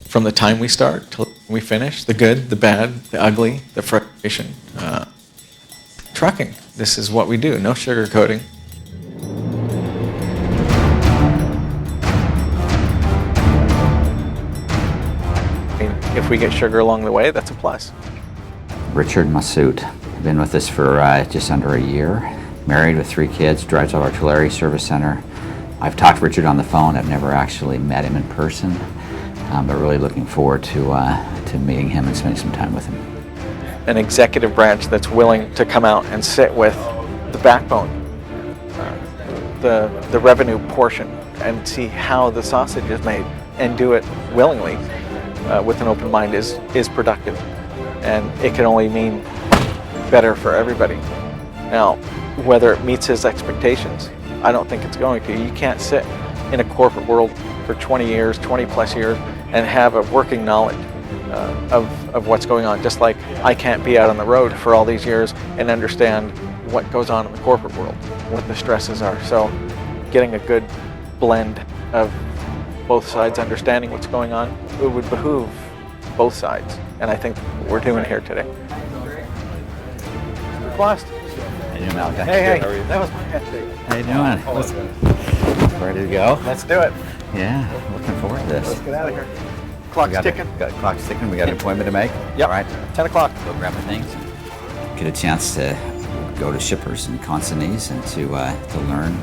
from the time we start till we finish, the good, the bad, the ugly, the frustration. Trucking, this is what we do, no sugarcoating. I mean, if we get sugar along the way, that's a plus. Richard Masut, been with us for just under a year. Married with 3 kids, drives our artillery service center. I've talked to Richard on the phone. I've never actually met him in person, but really looking forward to meeting him and spending some time with him. An executive branch that's willing to come out and sit with the backbone, the revenue portion, and see how the sausage is made, and do it willingly with an open mind is productive, and it can only mean better for everybody. Now, whether it meets his expectations, I don't think it's going to. You can't sit in a corporate world for 20 years, 20 plus years, and have a working knowledge of what's going on. Just like I can't be out on the road for all these years and understand what goes on in the corporate world, what the stresses are. So getting a good blend of both sides understanding what's going on, it would behoove both sides. And I think we're doing here today. Quast. How you doing, Malachi? Hey, How are you? that was my handshake. How you doing? Ready to go? Let's do it. Yeah, looking forward to this. Let's get out of here. Clock's ticking. Clock's ticking. We got an appointment to make. Yep. All right. 10 o'clock. Go grab the things. Get a chance to go to shippers and consignees and to learn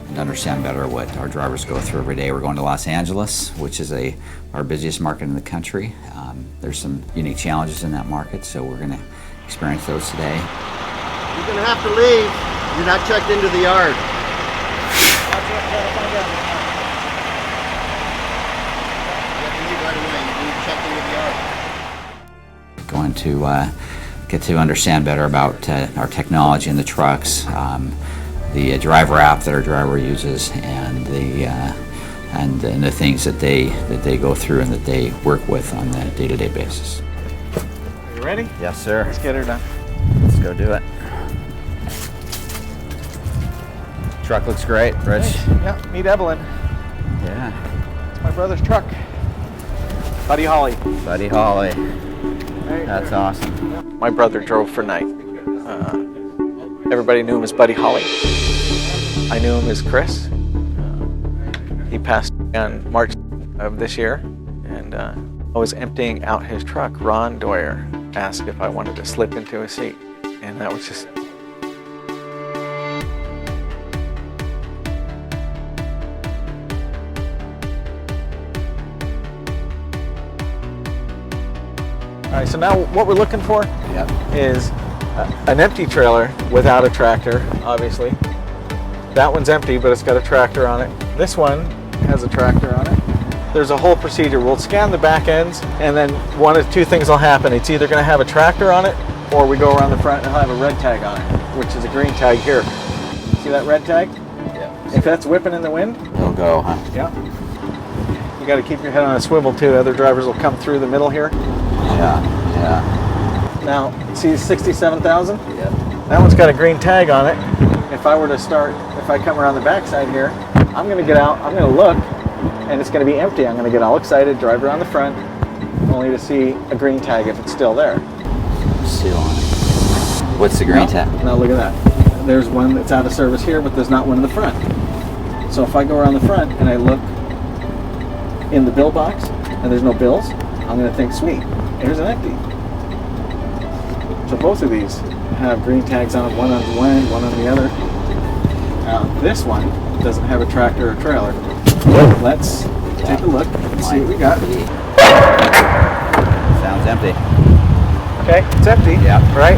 and understand better what our drivers go through every day. We're going to Los Angeles, which is our busiest market in the country. There's some unique challenges in that market, so we're going to experience those today. You're going to have to leave. You're not checked into the yard. Going to get to understand better about our technology in the trucks, the driver app that our driver uses, and the things that they go through and that they work with on a day-to-day basis. Are you ready? Yes, sir. Let's get her done. Let's go do it. Truck looks great, Rich. Hey, yeah, meet Evelyn. Yeah. It's my brother's truck. Buddy Holly. Buddy Holly. Hey. That's awesome. My brother drove for Knight. Everybody knew him as Buddy Holly. I knew him as Chris. He passed on March of this year, and I was emptying out his truck. Ron Doyer asked if I wanted to slip into his seat, and that was just... All right, so now what we're looking for is an empty trailer without a tractor, obviously. That one's empty, but it's got a tractor on it. This one has a tractor on it. There's a whole procedure. We'll scan the back ends, and then one of two things will happen. It's either going to have a tractor on it, or we go around the front and have a red tag on it, which is a green tag here. See that red tag? Yeah. If that's whipping in the wind, It'll go, huh? yeah. You got to keep your head on a swivel too. Other drivers will come through the middle here. Yeah. Now, see 67,000? Yeah. That one's got a green tag on it. If I were to start, if I come around the backside here, I'm going to get out, I'm going to look, and it's going to be empty. I'm going to get all excited, drive around the front, only to see a green tag if it's still there. Seal on it. What's the green tag? Now look at that. There's one that's out of service here, but there's not one in the front. So if I go around the front and I look in the bill box and there's no bills, I'm going to think, sweet, here's an empty. So both of these have green tags on them, one on one, one on the other. Now this one doesn't have a tractor or trailer. Let's take a look and see what we got. Sounds empty. Okay, it's empty. Yeah. Right?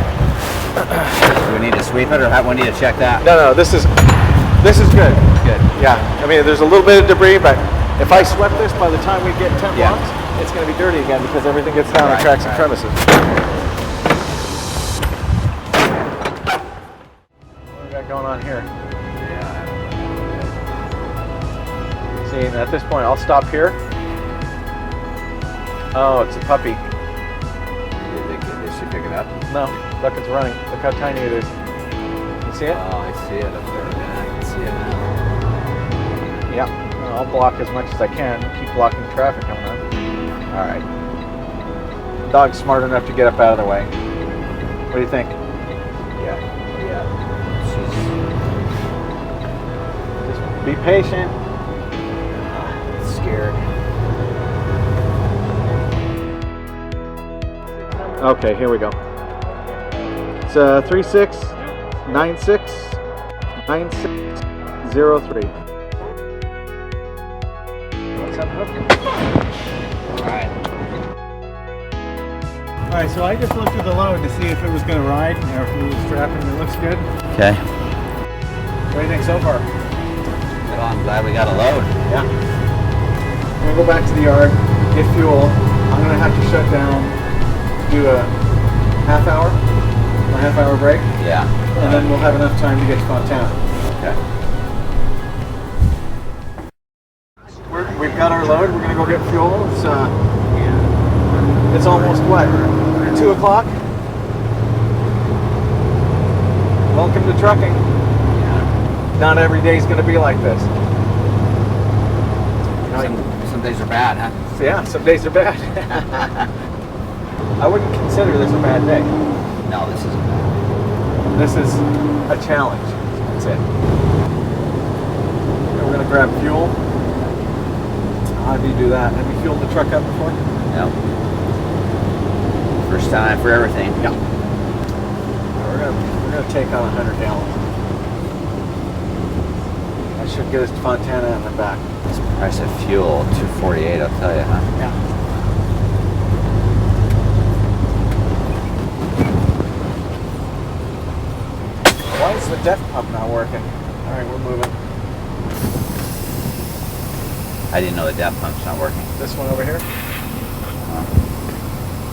Do we need to sweep it, or have we need to check that? No, this is good. Good. Yeah, I mean, there's a little bit of debris, but if I swept this, by the time we get 10 Yeah. blocks, it's going to be dirty again because everything gets down on tracks and premises. What do we got going on here? See, and at this point, I'll stop here. Oh, it's a puppy. Did she pick it up? No, look, it's running. Look how tiny it is. You see it? Oh, I see it up there. Yeah, I can see it now. Yeah. I'll block as much as I can. Keep blocking traffic coming on. All right. Dog's smart enough to get up out of the way. What do you think? Yeah. Just be patient. She's scared. Okay, here we go. It's 36969603. What's up, Hook? Alright. Alright, so I just looked at the load to see if it was going to ride or if it was strapping. It looks good. Okay. What do you think so far? Well, I'm glad we got a load. Yeah. I'm gonna go back to the yard, get fuel. I'm gonna have to shut down, do a half hour break, Yeah. and then we'll have enough time to get to Fontana. Okay. We've got our load. We're gonna go get fuel. It's almost what? 2 o'clock. Welcome to trucking. Not every day's gonna be like this. Some days are bad, huh? So yeah, some days are bad. I wouldn't consider this a bad day. No, this isn't bad. This is a challenge. That's it. And we're gonna grab fuel. How do you do that? Have you fueled the truck up before? Yep. First time for everything. Yeah. We're gonna take on 100 gallons. That should get us to Fontana and then back. This price of fuel, $2.48, I'll tell you, huh? Yeah. Why is the def pump not working? All right, we're moving. I didn't know the DEF pump's not working. This one over here.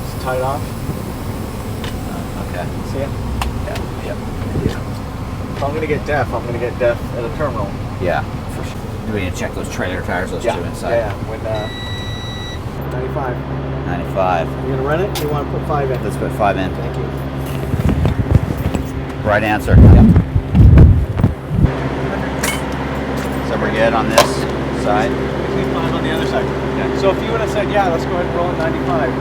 It's tied off. Okay. See it? Yeah. If I'm gonna get def, I'm gonna get def at a terminal. Yeah, for sure. We need to check those trailer tires, those two inside. Yeah. When 95. 95. You gonna run it? You want to put 5 in? Let's put 5 in. Thank you. Right answer. Yep. So we're good on this side? We need 5 on the other side. Yeah. So if you would have said, yeah, let's go ahead and roll at 95.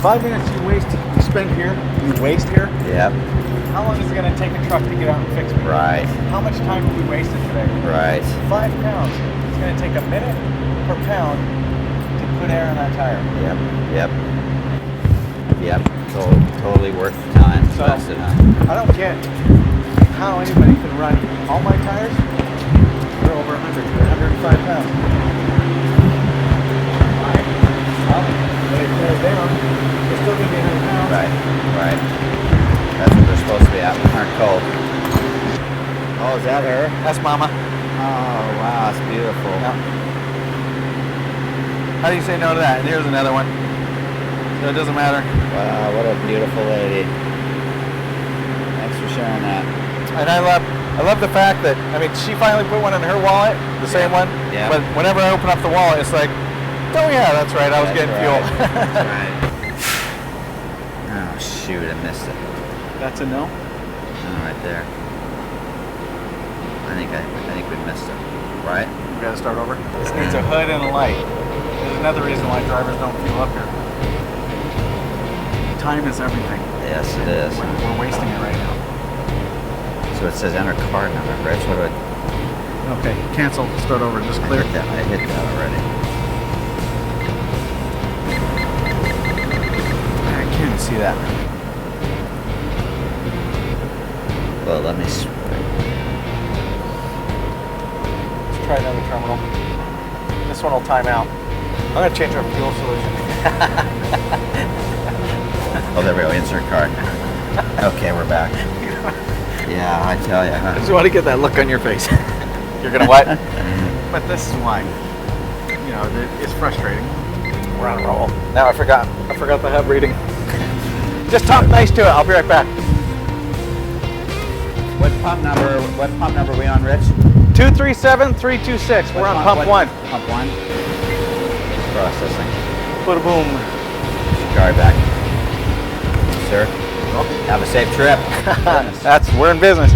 5 minutes you spend here, you waste here. Yep. How long is it going to take a truck to get out and fix me? Right. How much time have we wasted today? Right. 5 pounds. It's going to take a minute per pound to put air in that tire. Yep. Totally worth the time. So, invested, huh? I don't get how anybody can run all my tires. They're over 100, 105 pounds. Well, when it cools down, they're still going to be 100 pounds. Right. That's what they're supposed to be at. Aren't cold. Oh, is that her? That's Mama. Oh, wow, it's beautiful. Yeah. How do you say no to that? And here's another one. So it doesn't matter. Wow, what a beautiful lady. Thanks for sharing that. And I love the fact that, I mean, she finally put one in her wallet, the same one. Yeah. But whenever I open up the wallet, it's like, oh yeah, that's right, I was getting fuel. That's right. Oh shoot, I missed it. That's a no? Oh, right there. I think we missed it. Right? We gotta start over. This needs a hood and a light. There's another reason why drivers don't fuel up here. Time is everything. Yes, it is. We're wasting it right now. So it says enter card number, Rich. What do I? Okay, cancel, start over, just clear. I hit that already. I can't even see that. Well, let me. Let's try another terminal. This one will time out. I'm gonna change our fuel solution. Oh, there we go. Insert card. Okay, we're back. Yeah, I tell you, I huh? just want to get that look on your face. You're gonna what? But this is why. You know, it's frustrating. We're on a roll. Now I forgot the hub reading. Just talk nice to it. I'll be right back. What pump number are we on, Rich? 237326. We're on pump 1. Pump 1. Processing. Put a boom. Car back. Sir, have a safe trip. We're in business.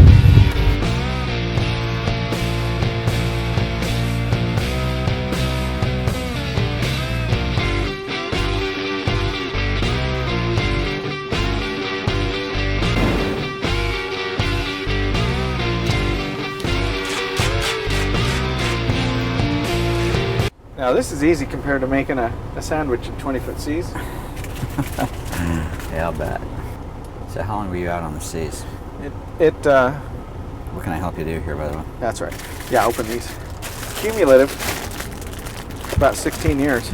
Now this is easy compared to making a sandwich in 20-foot seas. Yeah, I'll bet. So how long were you out on the seas? What can I help you do here, by the way? That's right. Yeah, open these. Cumulative, about 16 years.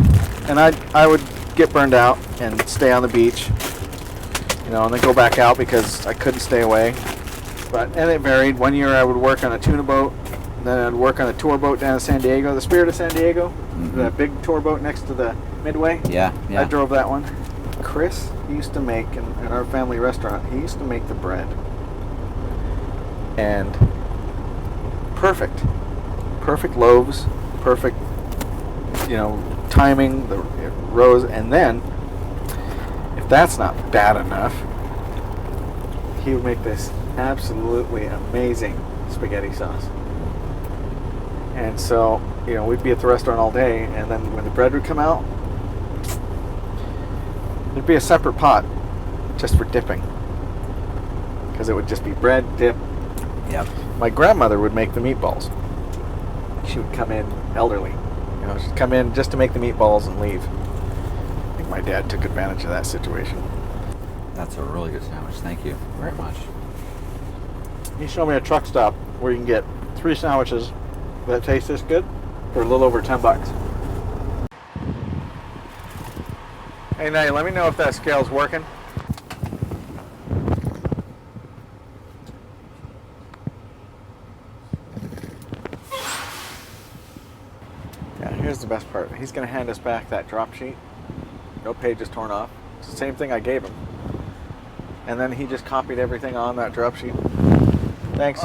And I would get burned out and stay on the beach, you know, and then go back out because I couldn't stay away. And it varied. One year I would work on a tuna boat, and then I'd work on a tour boat down in San Diego, the Spirit of San Diego, the big tour boat next to the Midway. Yeah. I drove that one. Chris used to make, in our family restaurant, he used to make the bread. And perfect loaves, perfect, you know, timing, the rows, and then, if that's not bad enough, he would make this absolutely amazing spaghetti sauce. And so, you know, we'd be at the restaurant all day, and then when the bread would come out, there'd be a separate pot just for dipping, because it would just be bread, dip. Yep. My grandmother would make the meatballs. She would come in elderly, you know, she'd come in just to make the meatballs and leave. I think my dad took advantage of that situation. That's a really good sandwich. Thank you very much. He showed me a truck stop where you can get 3 sandwiches that taste this good for a little over $10. Hey, now let me know if that scale's working. Yeah, here's the best part. He's going to hand us back that drop sheet. No pages torn off. It's the same thing I gave him. And then he just copied everything on that drop sheet. Thanks.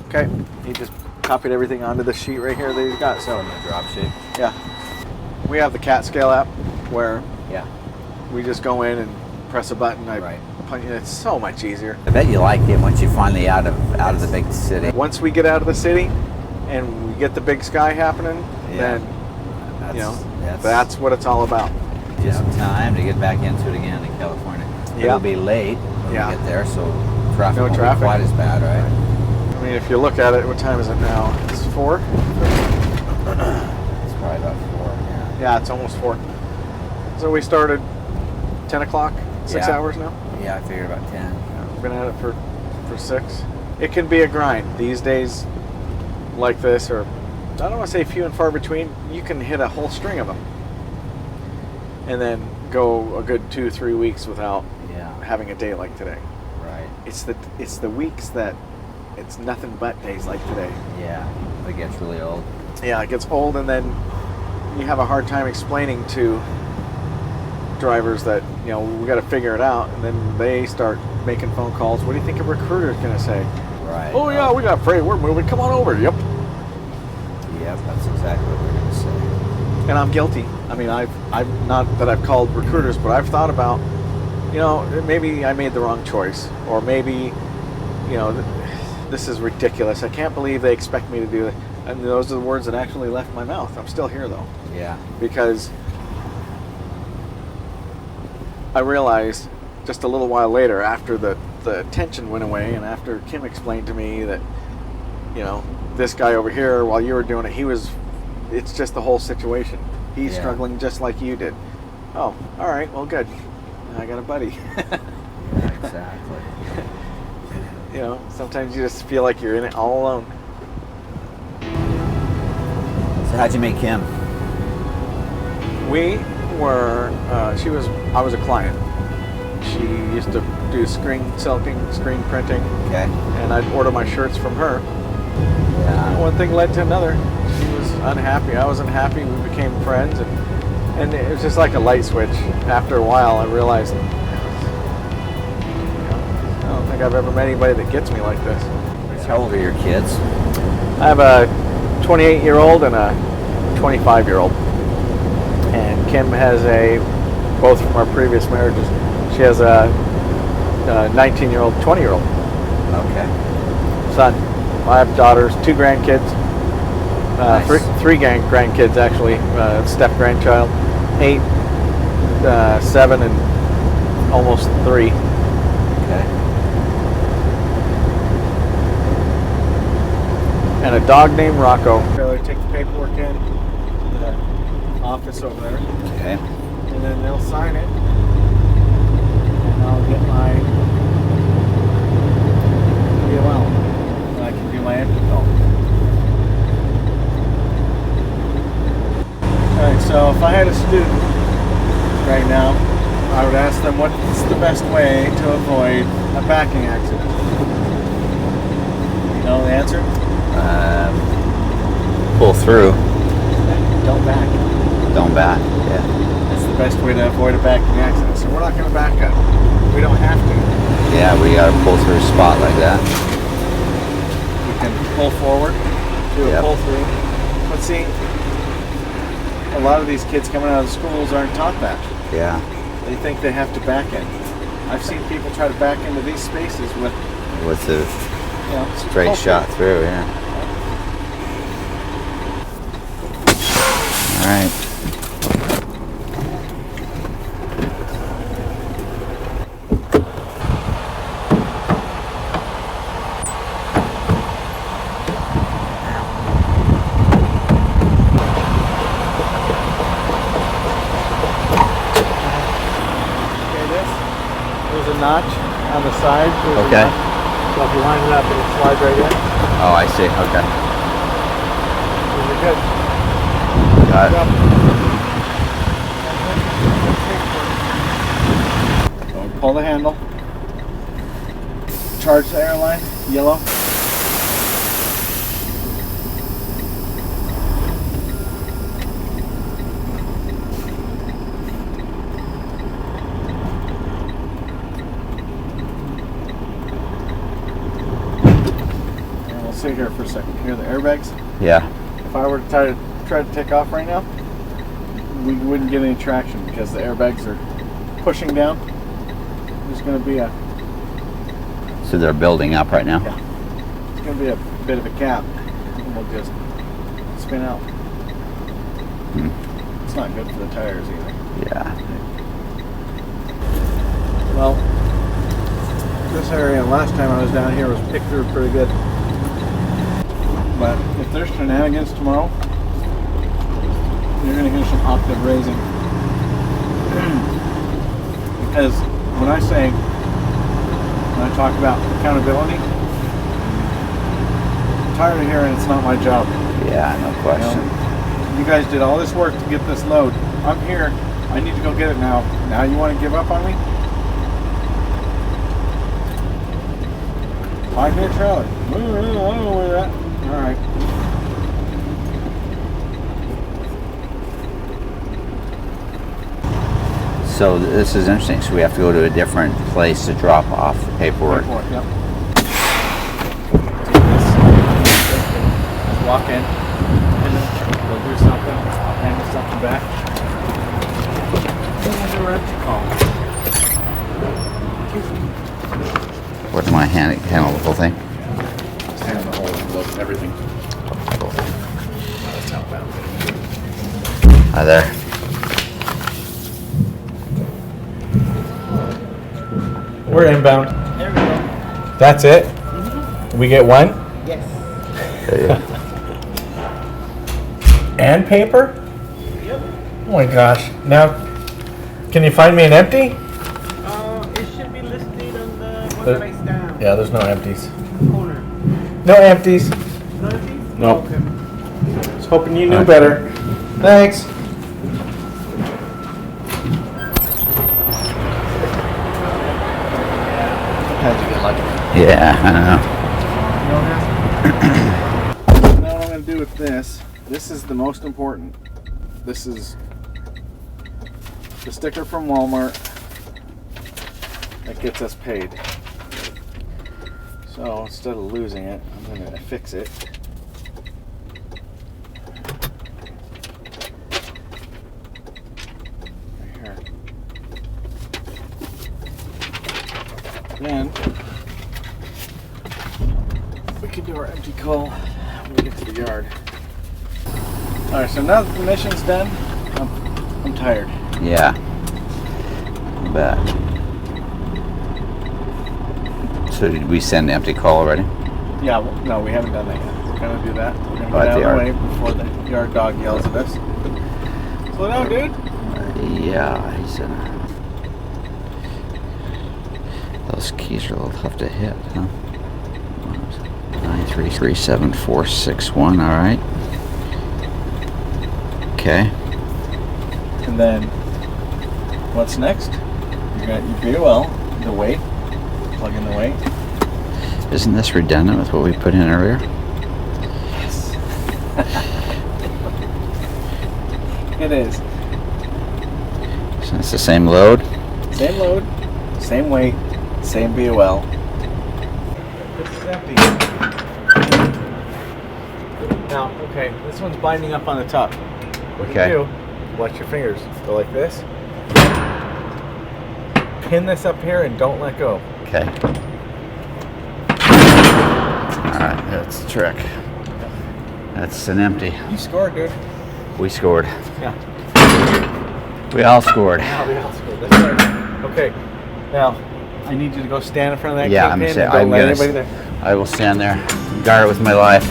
Okay, he just copied everything onto the sheet right here that he's got. So On the drop sheet. yeah, we have the Cat Scale app where Yeah. we just go in and press a button. Right. Punch it. It's so much easier. I bet you like it once you finally out of the big city. Once we get out of the city and we get the big sky happening, Yeah. then you know that's what it's all about. Just time to get back into it again in California. Yeah. It'll be late when Yeah. we get there, so traffic No won't traffic. be quite as bad, right? I mean, if you look at it, what time is it now? It's 4. It's probably about 4. Yeah. Yeah, it's almost 4. So we started 10 o'clock, 6 Yeah. hours now. Yeah, I figured about 10. We've been at it for 6. It can be a grind. These days like this, or I don't want to say few and far between, you can hit a whole string of them. And then go a good 2-3 weeks without Yeah. having a day like today. Right. It's the weeks that it's nothing but days like today. Yeah. It gets really old. Yeah, it gets old, and then you have a hard time explaining to drivers that, you know, we got to figure it out, and then they start making phone calls. What do you think a recruiter's going to say? Right. Oh yeah, we got freight. We're moving. Come on over. Yep. Yep, that's exactly what we're going to say. And I'm guilty. I mean, I've not that I've called recruiters, but I've thought about, you know, maybe I made the wrong choice, or maybe, you know, this is ridiculous. I can't believe they expect me to do it. And those are the words that actually left my mouth. I'm still here though, Yeah. because I realized just a little while later, after the tension went away, and after Kim explained to me that, you know, this guy over here, while you were doing it, it's just the whole situation. He's Yeah. struggling just like you did. Oh, all right, well, good. I got a buddy. Yeah, exactly. You know, sometimes you just feel like you're in it all alone. So how'd you meet Kim? We were, I was a client. She used to do screen silking, screen printing, Okay. and I'd order my shirts from her. Yeah. One thing led to another. She was unhappy, I was unhappy, we became friends, and it was just like a light switch. After a while, I realized, you know, I don't think I've ever met anybody that gets me like this. How old are your kids? I have a 28-year-old and a 25-year-old. And Kim has both from our previous marriages, she has a 19-year-old, 20-year-old Okay. son. I have daughters, 2 grandkids, Nice. three grandkids actually, step grandchild, 8, 7, and almost 3. Okay. And a dog named Rocco. Take the paperwork in, office over there, Okay. and then they'll sign it, and I'll get my DOL, and I can do my empty call. Alright, so if I had a student right now, I would ask them what's the best way to avoid a backing accident. You know the answer? Pull through. Don't back. Don't back. Yeah. That's the best way to avoid a backing accident. So we're not going to back up. We don't have to. Yeah, we gotta pull through a spot like that. We can pull forward, do a Yep. pull through. But see, a lot of these kids coming out of schools aren't taught that. Yeah. They think they have to back in. I've seen people try to back into these spaces with, With the you know, straight pull shot through, yeah. All right. There's a notch on the side. There's a Okay. notch. So if you line it up, it'll slide right in. Oh, I see. Okay. Those are good. Got it. So we pull the handle. Charge the airline. Yellow. Sit here for a second. Hear the airbags? Yeah. If I were to try to take off right now, we wouldn't get any traction because the airbags are pushing down. There's going to be a So they're building up right now. Yeah. It's going to be a bit of a gap, and we'll just spin out. It's not good for the tires either. Yeah. Well, this area last time I was down here was picked through pretty good. But if there's shenanigans tomorrow, you're going to hear some octave raising. Because when I talk about accountability, I'm tired of hearing it's not my job. Yeah, no question. You guys did all this work to get this load. I'm here. I need to go get it now. Now you want to give up on me? 5-minute trailer. I don't know where that. All right. So this is interesting. So we have to go to a different place to drop off the paperwork. Yep. Walk in. And then we'll do something. I'll hand you something back. Then we'll do our empty call. What do I handle the whole thing? Just hand the whole envelope, everything. That's outbound. Hi there. We're inbound. There we go. That's it? We get one? Yes. Yeah. And paper? Yep. Oh my gosh. Now, can you find me an empty? It should be listed on the one There- that I stamped. Yeah, there's no empties. Corner. No empties. No empties? Nope. Okay. I was hoping you knew Okay. better. Thanks. How'd you get lucky? Yeah, I don't know. Now what I'm going to do with this is the most important. This is the sticker from Walmart that gets us paid. So instead of losing it, I'm going to fix it. Right here. Then we can do our empty call when we get to the yard. Alright, so now that the mission's done, I'm tired. Yeah. I bet. So did we send empty call already? Yeah, well, no, we haven't done that yet. We're gonna do that. We're gonna Oh, at get out the of the yard. way before the yard dog yells at us. Slow down, dude. Yeah, he's those keys are a little tough to hit, huh? 9337461. All right. Okay. And then, what's next? You got your BOL, the weight. Plug in the weight. Isn't this redundant with what we put in earlier? Yes. It is. So it's the same load? Same load, same weight, same BOL. This is empty. Now, okay, this one's binding up on the top. What Okay. you do, watch your fingers. Go like this. Pin this up here and don't let go. Okay. Alright, that's the trick. That's an empty. You scored, dude. We scored. Yeah. We all scored. Now we all scored. That's right. Okay. Now, I need you to go stand in front of that Yeah, kingpin and I'm don't let gonna. anybody there. I will stand there, guard it with my life.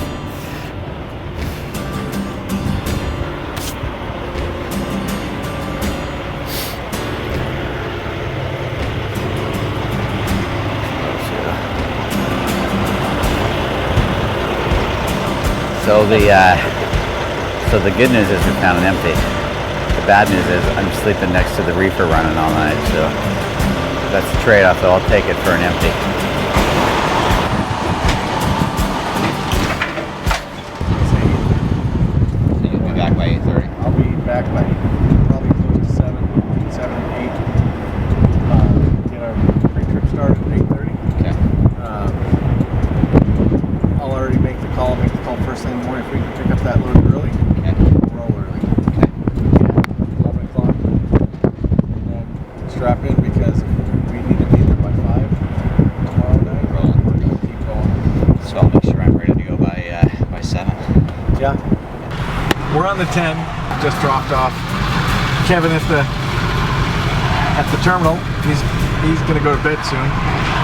So the good news is we found an empty. The bad news is I'm sleeping next to the reefer running all night, so that's the trade-off, so I'll take it for an empty. So you'll be back by 8:30? I'll be back by probably close to 7, 8. Get our pre-trip started at 8:30. Okay. I'll already make the call first thing in the morning if we can pick up that load early. Okay. Roll early. Okay. 11 o'clock. And then strap in because we need to be there by 5 tomorrow night. Rolling. We're going to keep going. So I'll make sure I'm ready to go by 7. Yeah. We're on the 10. Just dropped off Kevin at the terminal. He's going to go to bed soon.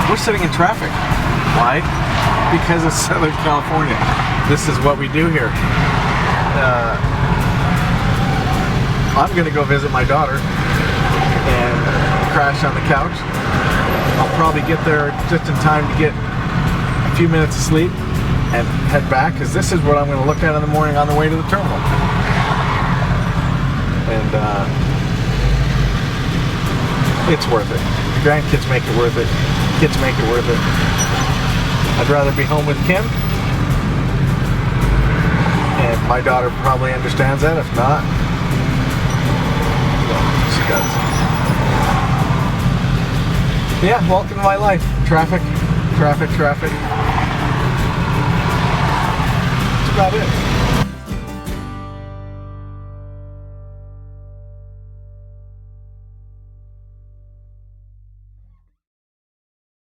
We're sitting in traffic. Why? Because it's Southern California. This is what we do here. I'm going to go visit my daughter and crash on the couch. I'll probably get there just in time to get a few minutes of sleep and head back, because this is what I'm going to look at in the morning on the way to the terminal. And it's worth it. The grandkids make it worth it. Kids make it worth it. I'd rather be home with Kim. And my daughter probably understands that. If not, well, she does. Yeah, welcome to my life. Traffic. That's about it.